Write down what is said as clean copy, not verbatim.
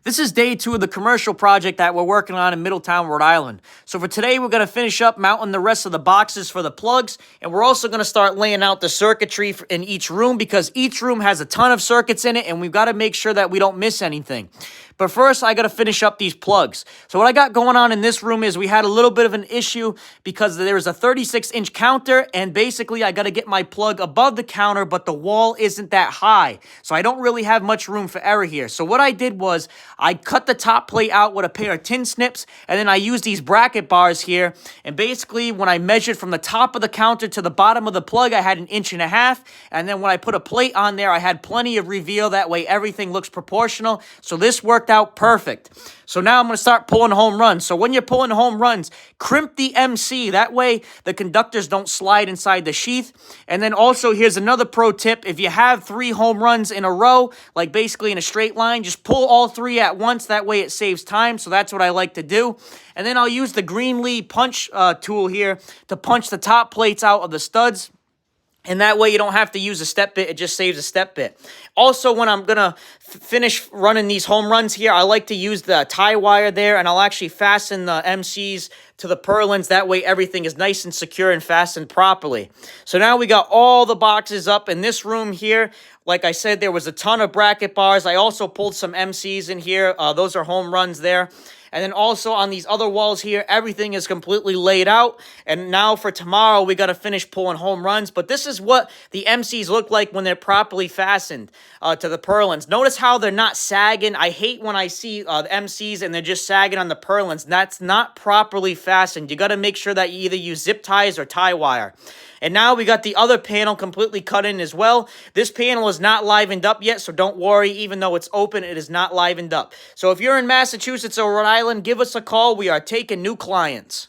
This is day 2 of the commercial project that we're working on in Middletown, Rhode Island. So for today, we're going to finish up mounting the rest of the boxes for the plugs, and we're also going to start laying out the circuitry in each room because each room has a ton of circuits in it, and we've got to make sure that we don't miss anything. But first, I got to finish up these plugs. So what I got going on in this room is we had a little bit of an issue because there was a 36-inch counter, and basically I got to get my plug above the counter, but the wall isn't that high. So I don't really have much room for error here. So what I did was I cut the top plate out with a pair of tin snips, and then I used these bracket bars here. And basically, when I measured from the top of the counter to the bottom of the plug, I had 1.5 inches. And then when I put a plate on there, I had plenty of reveal. That way, everything looks proportional. So this worked out perfect. So now I'm going to start pulling home runs. So when you're pulling home runs, crimp the MC. That way, the conductors don't slide inside the sheath. And then also, here's another pro tip. If you have 3 home runs in a row, like basically in a straight line, just pull all 3 at once. That way, it saves time. So that's what I like to do. And then I'll use the green Lee punch tool here to punch the top plates out of the studs. And that way you don't have to use a step bit. It just saves a step bit. Also, when I'm going to finish running these home runs here, I like to use the tie wire there, and I'll actually fasten the MCs to the purlins. That way everything is nice and secure and fastened properly. So now we got all the boxes up in this room here. Like I said, there was a ton of bracket bars. I also pulled some MCs in here. Those are home runs there. And then also on these other walls here, everything is completely laid out. And now for tomorrow, we got to finish pulling home runs. But this is what the MCs look like when they're properly fastened to the purlins. Notice how they're not sagging. I hate when I see the MCs and they're just sagging on the purlins. That's not properly fastened. You got to make sure that you either use zip ties or tie wire. And now we got the other panel completely cut in as well. This panel is not livened up yet, so don't worry. Even though it's open, it is not livened up. So if you're in Massachusetts or Rhode Island, give us a call. We are taking new clients.